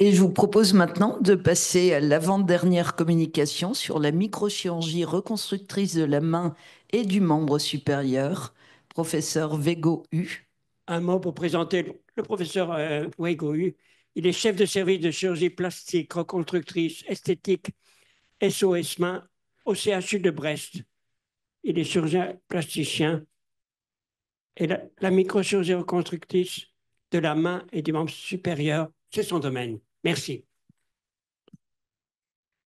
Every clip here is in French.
Et je vous propose maintenant de passer à l'avant-dernière communication sur la microchirurgie reconstructrice de la main et du membre supérieur, professeur Vego U. Un mot pour présenter le professeur Weigohu. Il est chef de service de chirurgie plastique, reconstructrice, esthétique, SOS main au CHU de Brest. Il est chirurgien plasticien et la microchirurgie reconstructrice de la main et du membre supérieur, c'est son domaine. Merci.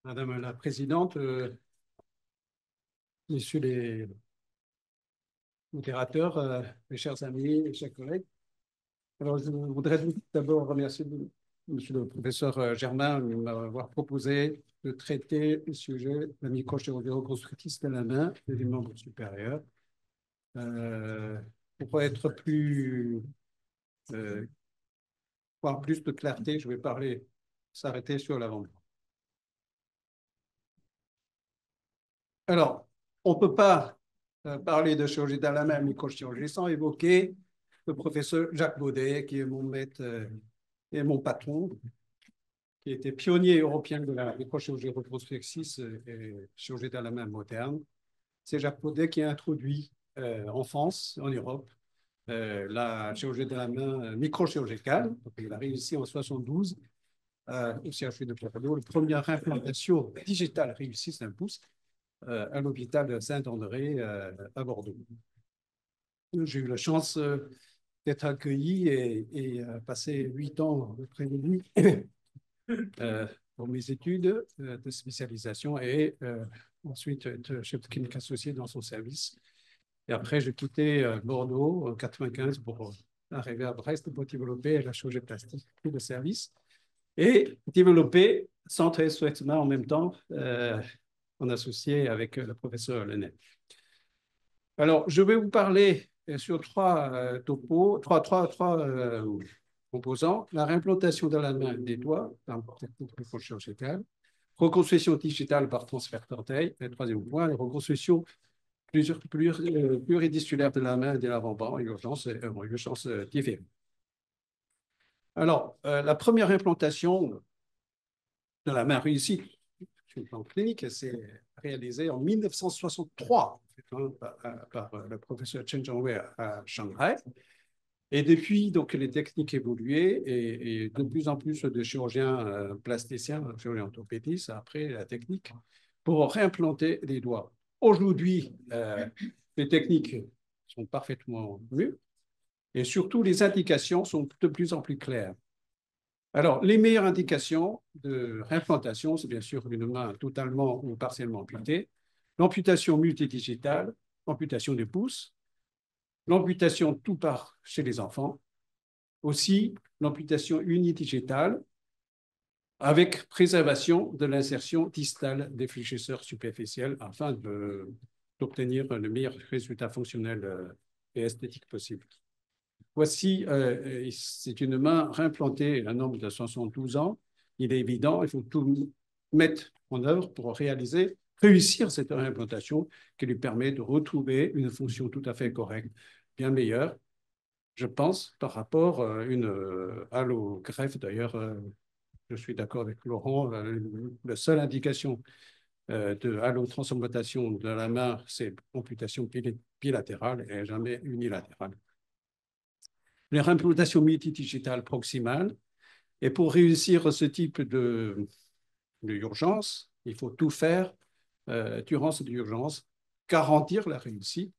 Madame la Présidente, Messieurs les modérateurs, mes chers amis, mes chers collègues. Alors, je voudrais tout d'abord remercier Monsieur le professeur Germain de m'avoir proposé de traiter le sujet de la microchirurgie reconstructrice de la main et des membres supérieurs. Pour être avoir plus de clarté, je vais s'arrêter sur l'avant-plan. Alors, on ne peut pas parler de chirurgie de la main et microchirurgie sans évoquer le professeur Jacques Baudet, qui est mon maître et mon patron, qui était pionnier européen de la microchirurgie reconstructrice et chirurgie de la main moderne. C'est Jacques Baudet qui a introduit en France, en Europe, la chirurgie de la main microchirurgicale. Donc, il a réussi en 72 au CHU de Bordeaux, la première implantation digitale réussie d'un pouce à l'hôpital Saint-André à Bordeaux. J'ai eu la chance d'être accueilli et passer 8 ans auprès de lui pour mes études de spécialisation et ensuite être chef de clinique associé dans son service. Et après, j'ai quitté Bordeaux en 95 pour arriver à Brest pour développer la chirurgie plastique et le service et développer centre et soins en même temps en associé avec le professeur Lennet. Alors, je vais vous parler sur trois composants. La réimplantation de la main des doigts, dans la technique microchirurgicale, reconstruction digitale par transfert d'orteil, et troisième point, la reconstruction pluridisciplinaire de la main et de l'avant-bras en urgence différée. Alors, la première implantation de la main réussie sur le plan clinique, c'est réalisée en 1963 par le professeur Chen Zhongwei à Shanghai. Et depuis, donc, les techniques évoluaient et de plus en plus de chirurgiens plasticiens, chirurgiens orthopédistes, après la technique pour réimplanter les doigts. Aujourd'hui, les techniques sont parfaitement mieux et surtout les indications sont de plus en plus claires. Alors, les meilleures indications de réimplantation, c'est bien sûr une main totalement ou partiellement amputée, l'amputation multidigitale, l'amputation du pouce, l'amputation tout part chez les enfants, aussi l'amputation unidigitale avec préservation de l'insertion distale des fléchisseurs superficiels afin d'obtenir le meilleur résultat fonctionnel et esthétique possible. Voici, c'est une main réimplantée à un homme de 72 ans. Il est évident, il faut tout mettre en œuvre pour réussir cette réimplantation qui lui permet de retrouver une fonction tout à fait correcte, bien meilleure, je pense, par rapport à une allogreffe. D'ailleurs, je suis d'accord avec Laurent, la seule indication de allotransplantation de la main, c'est amputation bilatérale et jamais unilatérale. Les réimplantations multidigitales proximales. Et pour réussir ce type d'urgence, il faut tout faire durant cette urgence, garantir la réussite.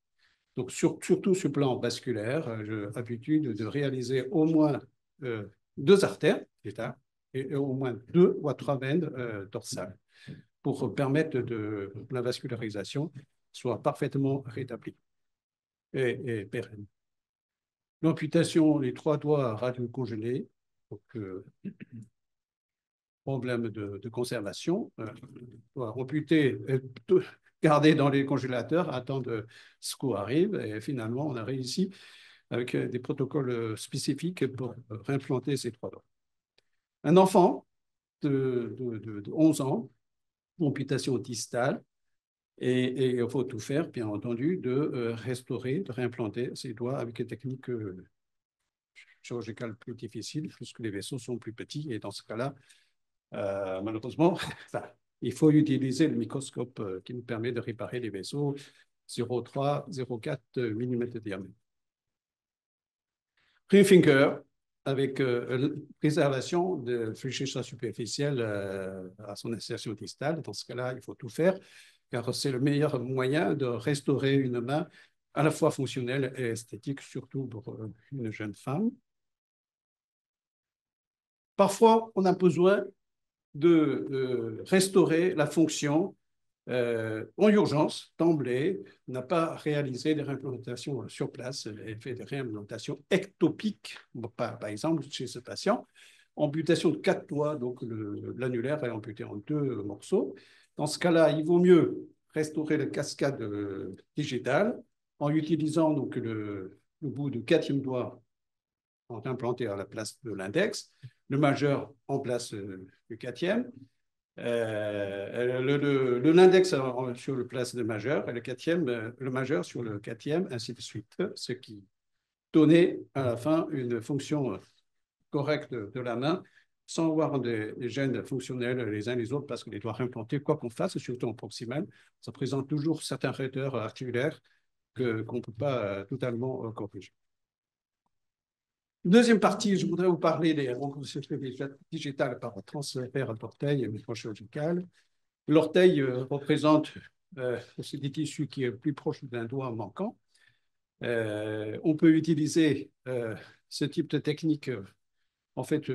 Donc, surtout sur le plan vasculaire, j'ai l'habitude de réaliser au moins 2 artères, et au moins 2 ou 3 veines dorsales pour permettre que la vascularisation soit parfaitement rétablie et pérenne. L'amputation, les 3 doigts radiocongelés, donc problème de conservation, amputer, garder dans les congélateurs, attendre ce qu'on arrive, et finalement, on a réussi avec des protocoles spécifiques pour réimplanter ces 3 doigts. Un enfant de 11 ans, amputation distale, et il faut tout faire, bien entendu, de restaurer, de réimplanter ces doigts avec des techniques chirurgicale plus difficile puisque les vaisseaux sont plus petits. Et dans ce cas-là, malheureusement, il faut utiliser le microscope qui nous permet de réparer les vaisseaux 0,3, 0,4 mm de diamètre. Ring finger, avec préservation de fléchissage superficiel à son insertion distale. Dans ce cas-là, il faut tout faire, car c'est le meilleur moyen de restaurer une main à la fois fonctionnelle et esthétique, surtout pour une jeune femme. Parfois, on a besoin de restaurer la fonction en urgence, d'emblée, n'a pas réalisé des réimplantations sur place et fait des réimplantations ectopiques, par exemple, chez ce patient. Amputation de 4 doigts, donc l'annulaire est amputé en 2 morceaux. Dans ce cas-là, il vaut mieux restaurer la cascade digitale en utilisant donc le bout du 4e doigt implanté à la place de l'index, le majeur en place du 4e, l'index sur le place de majeur et le majeur sur le 4e, ainsi de suite, ce qui donnait à la fin une fonction correcte de la main sans avoir des gènes fonctionnels les uns les autres, parce que les doigts implantés, quoi qu'on fasse, surtout en proximal, ça présente toujours certains raideurs articulaires qu'on ne peut pas totalement corriger. Deuxième partie, je voudrais vous parler des reconstructions digitales par transfert d'orteil microchirurgical. L'orteil représente c'est des tissus qui est plus proche d'un doigt manquant. On peut utiliser ce type de technique en fait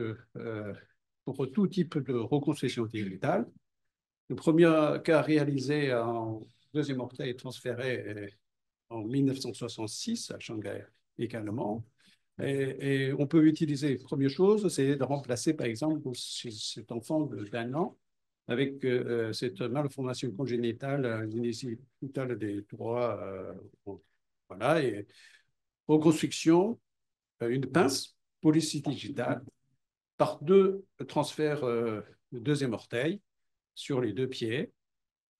pour tout type de reconstruction digitale. Le premier cas réalisé en deuxième orteil transféré en 1966 à Shanghai également. Et on peut utiliser, première chose, c'est de remplacer, par exemple, chez cet enfant d'1 an, avec cette malformation congénitale, initiale des doigts, voilà, et reconstruction, une pince polycydigitale par 2 transferts de deuxième orteil sur les 2 pieds.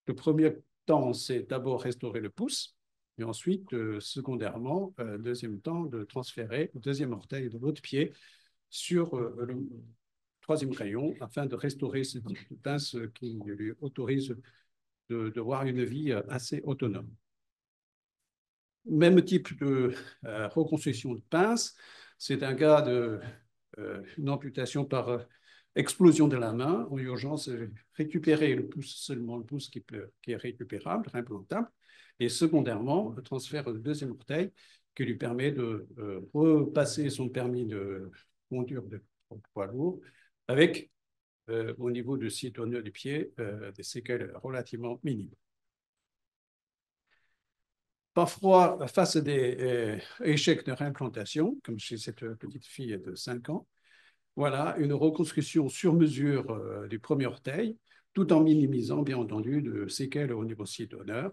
Le premier temps, c'est d'abord restaurer le pouce, et ensuite, secondairement, deuxième temps, de transférer le deuxième orteil de l'autre pied sur le 3e rayon afin de restaurer ce type de pince qui lui autorise de voir une vie assez autonome. Même type de reconstruction de pince, c'est un cas une amputation par explosion de la main. En urgence, récupérer le pouce, seulement le pouce qui est récupérable, réimplantable. Et secondairement, le transfert du deuxième orteil qui lui permet de repasser son permis de conduire de poids lourd avec, au niveau du site honneur du pied, des séquelles relativement minimes. Parfois, face à des échecs de réimplantation, comme chez cette petite fille de 5 ans, voilà une reconstruction sur mesure du premier orteil, tout en minimisant, bien entendu, de séquelles au niveau site honneur,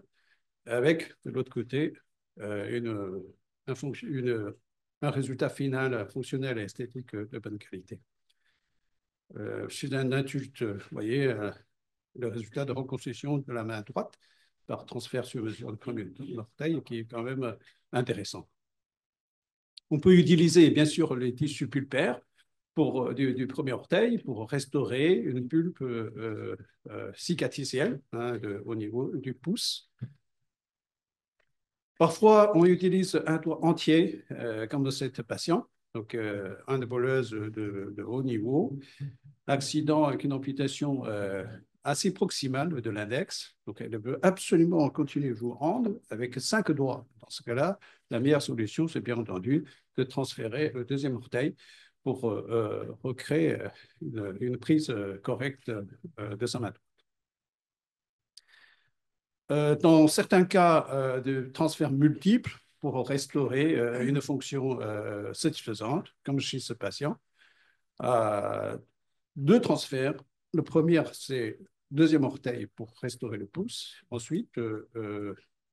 avec, de l'autre côté, un résultat final fonctionnel et esthétique de bonne qualité. Chez un adulte, vous voyez le résultat de reconstruction de la main droite par transfert sur mesure du premier orteil, qui est quand même intéressant. On peut utiliser, bien sûr, les tissus pulpaires du premier orteil pour restaurer une pulpe cicatricielle au niveau du pouce. Parfois, on utilise un doigt entier, comme de cette patient, donc une voleuse de haut niveau, accident avec une amputation assez proximale de l'index. Donc, elle veut absolument continuer à vous rendre avec 5 doigts. Dans ce cas-là, la meilleure solution, c'est bien entendu de transférer le deuxième orteil pour recréer une prise correcte de sa main. Dans certains cas de transfert multiple, pour restaurer une fonction satisfaisante, comme chez ce patient, 2 transferts. Le premier, c'est deuxième orteil pour restaurer le pouce. Ensuite,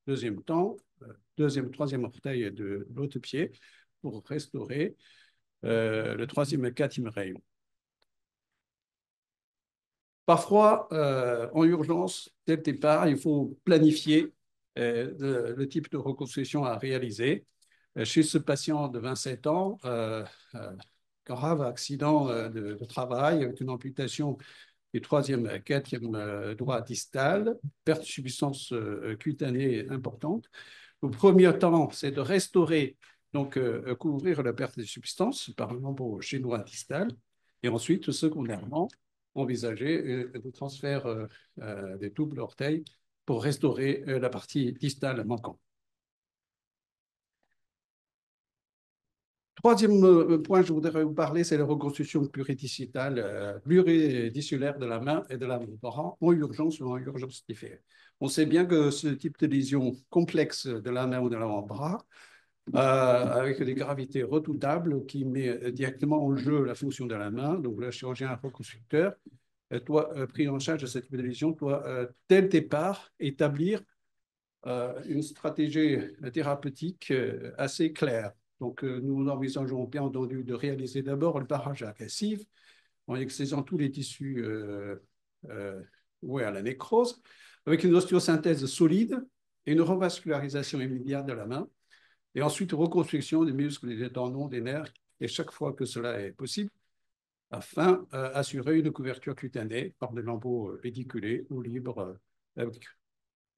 deuxième temps, troisième orteil de l'autre pied pour restaurer le 3e et 4e rayon. Parfois, en urgence, dès le départ, il faut planifier le type de reconstruction à réaliser. Chez ce patient de 27 ans, grave accident de travail avec une amputation du troisième et quatrième doigt distal, perte de substance cutanée importante. Le premier temps, c'est de restaurer, donc couvrir la perte de substance par un embout chinois distal, et ensuite, secondairement, envisager le transfert des doubles orteils pour restaurer la partie distale manquante. Troisième point que je voudrais vous parler, c'est la reconstruction pluridisculaire de la main et de l'avant-bras en urgence ou en urgence différée. On sait bien que ce type de lésion complexe de la main ou de l'avant-bras, avec des gravités redoutables qui met directement en jeu la fonction de la main, donc le chirurgien reconstructeur, pris en charge de ce type de lésion, doit, dès le départ, établir une stratégie thérapeutique assez claire. Donc, nous envisageons bien entendu de réaliser d'abord le barrage agressif en excisant tous les tissus voués à la nécrose, avec une ostéosynthèse solide et une revascularisation immédiate de la main, et ensuite reconstruction des muscles, des tendons, des nerfs, et chaque fois que cela est possible, afin d'assurer une couverture cutanée par des lambeaux pédiculés ou libres, avec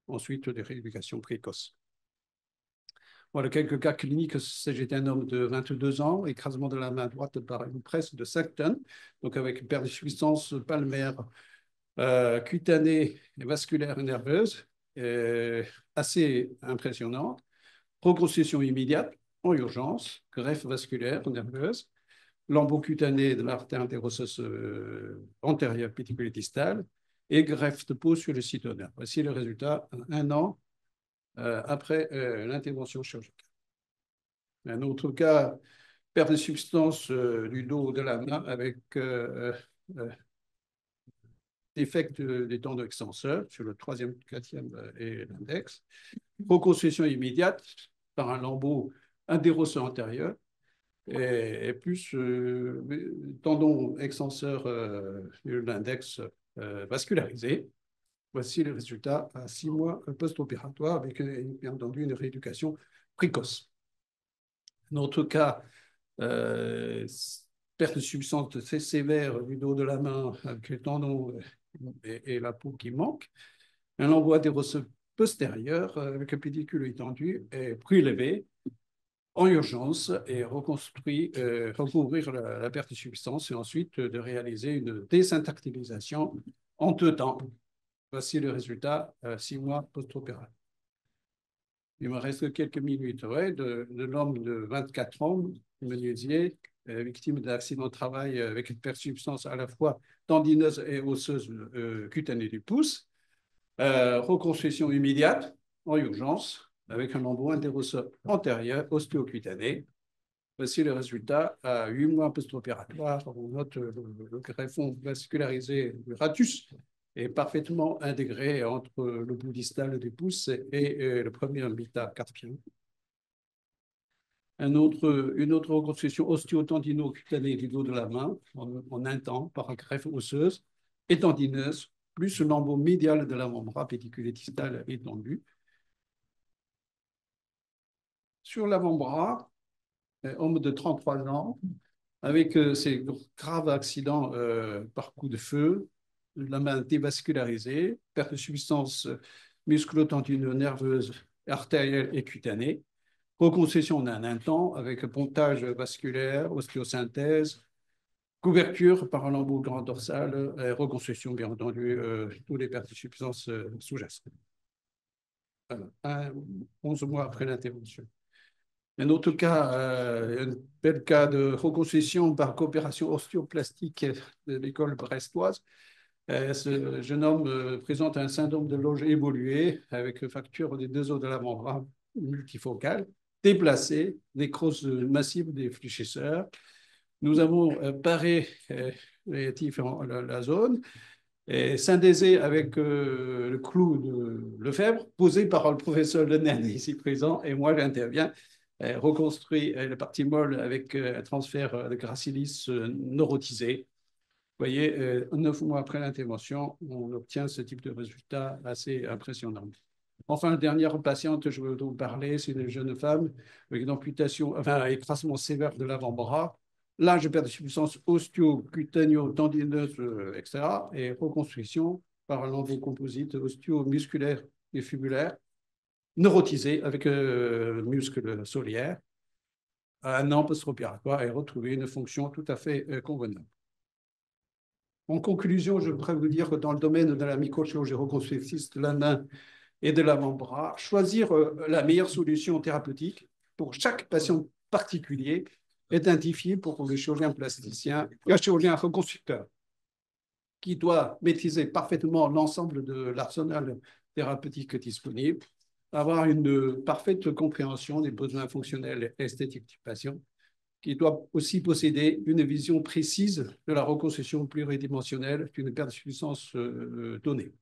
ensuite des rééducations précoces. Voilà quelques cas cliniques. Il s'agit d'un homme de 22 ans, écrasement de la main droite par une presse de 5 tonnes, donc avec une perte de substance palmaire, cutanée, vasculaire et nerveuse, assez impressionnante. Reconstruction immédiate, en urgence, greffe vasculaire nerveuse, lambeau cutané de l'artère interosseuse antérieure pédiculée distale et greffe de peau sur le cytonerf. Voici le résultat un an après l'intervention chirurgicale. Un autre cas, perte de substance du dos de la main avec défect des tendons extenseurs sur le troisième, quatrième et l'index. Reconstruction immédiate par un lambeau indérosseux antérieur et plus tendon extenseur de l'index vascularisé. Voici les résultats à 6 mois post-opératoire avec bien entendu une rééducation précoce. Un autre cas, perte de substance très sévère du dos de la main avec les tendons et la peau qui manque. Un lambeau adéroseux postérieur avec le pédicule étendu et prélevé en urgence et recouvrir la perte de substance et ensuite de réaliser une désyntactilisation en 2 temps. Voici le résultat 6 mois post-opératoire. Il me reste quelques minutes. De l'homme de 24 ans, menuisier, victime d'un accident de travail avec une perte de substance à la fois tendineuse et osseuse cutanée du pouce. Reconstruction immédiate en urgence avec un lambeau interosseuse antérieur ostéocutané. Voici le résultat à 8 mois post-opératoire. On note le greffon vascularisé du ratus est parfaitement intégré entre le bout distal du pouce et le premier métacarpien. Une autre reconstruction ostéotendino-cutanée du dos de la main en un temps par greffe osseuse et tendineuse, plus le lambeau médial de l'avant-bras pédiculé distal étendu. Sur l'avant-bras, homme de 33 ans, avec ces graves accidents par coup de feu, la main dévascularisée, perte de substance musculo-tendineux, nerveuse, artérielle et cutanée, reconstruction d'un implant avec pontage vasculaire, ostéosynthèse, couverture par un lambeau grand dorsal, reconstruction bien entendu, tous les pertes de substance sous-jacentes. 11 mois après l'intervention. Un autre cas, un bel cas de reconstruction par coopération ostéoplastique de l'école brestoise. Ce jeune homme présente un syndrome de loge évolué avec fracture des 2 os de l'avant-bras multifocale, déplacé, nécrose massive des fléchisseurs. Nous avons paré la zone et syndésé avec le clou de Lefebvre, posé par le professeur Lenaine ici présent, et moi j'interviens, reconstruit la partie molle avec un transfert de gracilis neurotisé. Vous voyez, 9 mois après l'intervention, on obtient ce type de résultat assez impressionnant. Enfin, la dernière patiente que je veux vous parler, c'est une jeune femme avec une amputation, enfin, un écrasement sévère de l'avant-bras, large perte de puissance osteo-cutaneo-tendineuse, etc., et reconstruction par un composite osteo-musculaire et fibulaire, neurotisé avec muscle soliaire, un an post-opératoire et retrouver une fonction tout à fait convenable. En conclusion, je voudrais vous dire que dans le domaine de la microchirurgie reconstructrice de la main et de l'avant-bras, choisir la meilleure solution thérapeutique pour chaque patient particulier est identifié pour le chirurgien plasticien, le chirurgien reconstructeur, qui doit maîtriser parfaitement l'ensemble de l'arsenal thérapeutique disponible, avoir une parfaite compréhension des besoins fonctionnels et esthétiques du patient, qui doit aussi posséder une vision précise de la reconstruction pluridimensionnelle d'une perte de puissance donnée.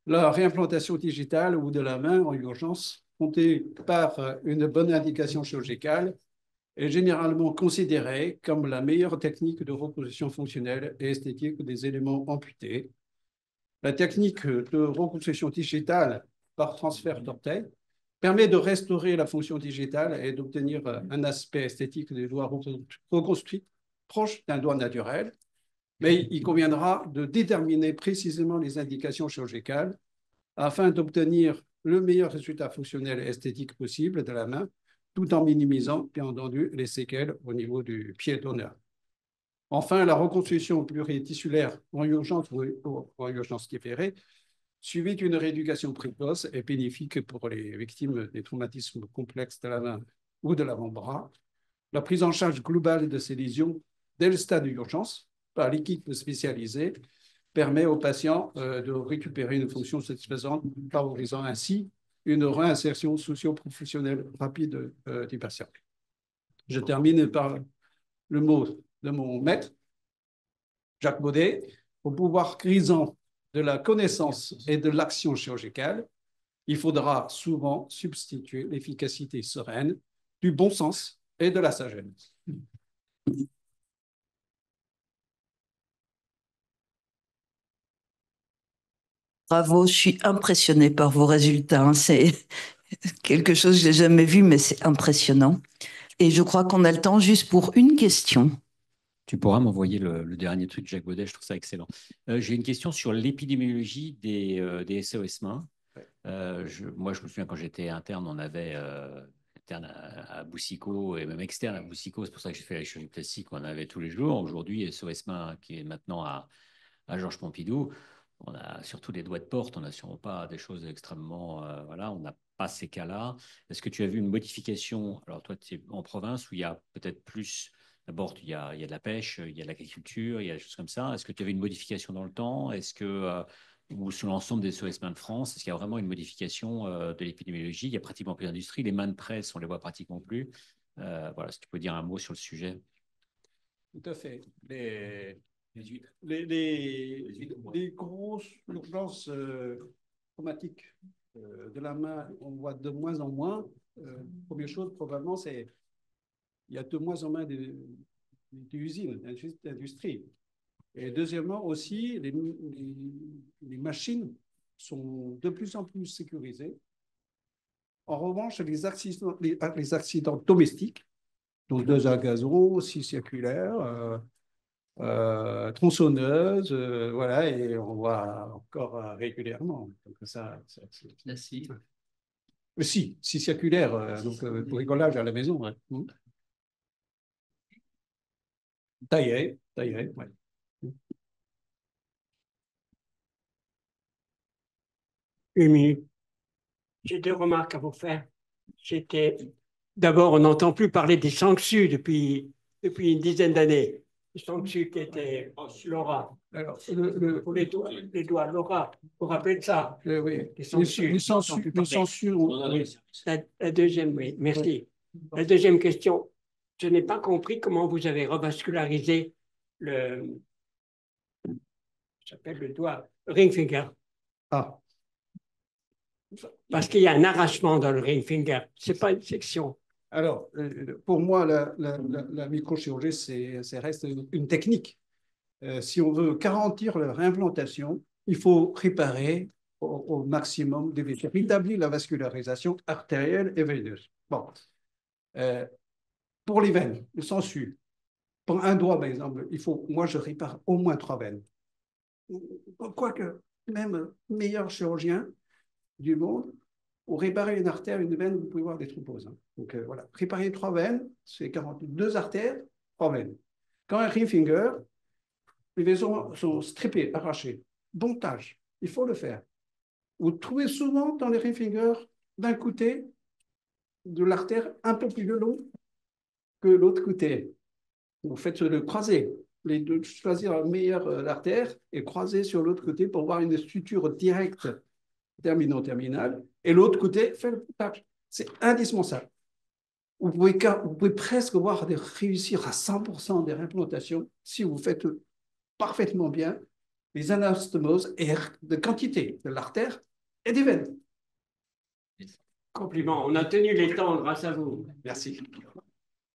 La réimplantation digitale ou de la main en urgence, comptée par une bonne indication chirurgicale, est généralement considérée comme la meilleure technique de reconstruction fonctionnelle et esthétique des éléments amputés. La technique de reconstruction digitale par transfert d'orteil permet de restaurer la fonction digitale et d'obtenir un aspect esthétique des doigts reconstruits proche d'un doigt naturel. Mais il conviendra de déterminer précisément les indications chirurgicales afin d'obtenir le meilleur résultat fonctionnel et esthétique possible de la main, tout en minimisant, bien entendu, les séquelles au niveau du pied d'honneur. Enfin, la reconstruction pluritissulaire en urgence ou en urgence différée, suivie d'une rééducation précoce, est bénéfique pour les victimes des traumatismes complexes de la main ou de l'avant-bras. La prise en charge globale de ces lésions dès le stade d'urgence par l'équipe spécialisée permet aux patients de récupérer une fonction satisfaisante, favorisant ainsi une réinsertion socio-professionnelle rapide du patient. Je termine par le mot de mon maître, Jacques Baudet, au pouvoir grisant de la connaissance et de l'action chirurgicale, il faudra souvent substituer l'efficacité sereine du bon sens et de la sagesse. Bravo, je suis impressionnée par vos résultats, hein. C'est quelque chose que j'ai jamais vu, mais c'est impressionnant. Et je crois qu'on a le temps juste pour une question. Tu pourras m'envoyer le dernier truc de Jacques Baudet, je trouve ça excellent. J'ai une question sur l'épidémiologie des SOS mains. Moi, je me souviens quand j'étais interne, on avait interne à Boussicot et même externe à Boussicot. C'est pour ça que j'ai fait la chirurgie plastique, on avait tous les jours. Aujourd'hui, SOS mains qui est maintenant à Georges Pompidou, on a surtout des doigts de porte, on n'a sûrement pas des choses extrêmement. Voilà, on n'a pas ces cas-là. Est-ce que tu as vu une modification? Alors, toi, tu es en province où il y a peut-être plus. D'abord, il y a de la pêche, il y a de l'agriculture, il y a des choses comme ça. Est-ce que tu avais une modification dans le temps? Est-ce que, ou sur l'ensemble des SOS mains de France, est-ce qu'il y a vraiment une modification de l'épidémiologie? Il y a pratiquement plus d'industrie. Les mains de presse, on les voit pratiquement plus. Voilà, si tu peux dire un mot sur le sujet. Tout à fait. Les grosses urgences traumatiques de la main, on voit de moins en moins. Première chose, probablement, c'est il y a de moins en moins d'usines, d'industries. Et deuxièmement, aussi, les machines sont de plus en plus sécurisées. En revanche, les accidents domestiques, donc deux à gazon, scie circulaire, tronçonneuse, voilà, et on voit encore régulièrement. Donc La scie. Si circulaire, donc bricolage à la maison. Ouais. Taillé, ouais. Une minute. J'ai deux remarques à vous faire. D'abord, on n'entend plus parler des sanctions depuis une dizaine d'années. Les sanctions qui étaient Laura. Alors, pour les doigts, Laura, vous vous rappelez de ça? Oui, les censures. Oui. La deuxième, oui, merci. La deuxième question, je n'ai pas compris comment vous avez revascularisé ça s'appelle le doigt, ring finger. Ah. Parce qu'il y a un arrachement dans le ring finger, ce n'est pas une section. Alors, pour moi, la microchirurgie, ça reste une technique. Si on veut garantir la réimplantation, il faut préparer au maximum des veinées, rétablir la vascularisation artérielle et veineuse. Bon. Pour les veines, le sang sue. Pour un doigt, par exemple, moi, je répare au moins 3 veines. Quoique, même meilleur chirurgien du monde, pour réparer une artère, une veine, vous pouvez voir des thromboses. Hein. Donc voilà, réparer 3 veines, c'est 42 artères, 3 veines. Quand un ring finger, les vaisseaux sont strippés, arrachés. Bon tâche, il faut le faire. Vous trouvez souvent dans les ring fingers d'un côté de l'artère un peu plus long que l'autre côté. Vous faites le croisé, les deux, choisir la meilleure artère et croiser sur l'autre côté pour voir une suture directe termino-terminale. Et l'autre côté fait le poutage. C'est indispensable. Vous pouvez presque voir réussir à 100% des implantations si vous faites parfaitement bien les anastomoses et de quantité de l'artère et des veines. Compliment. On a tenu les temps grâce à vous. Merci.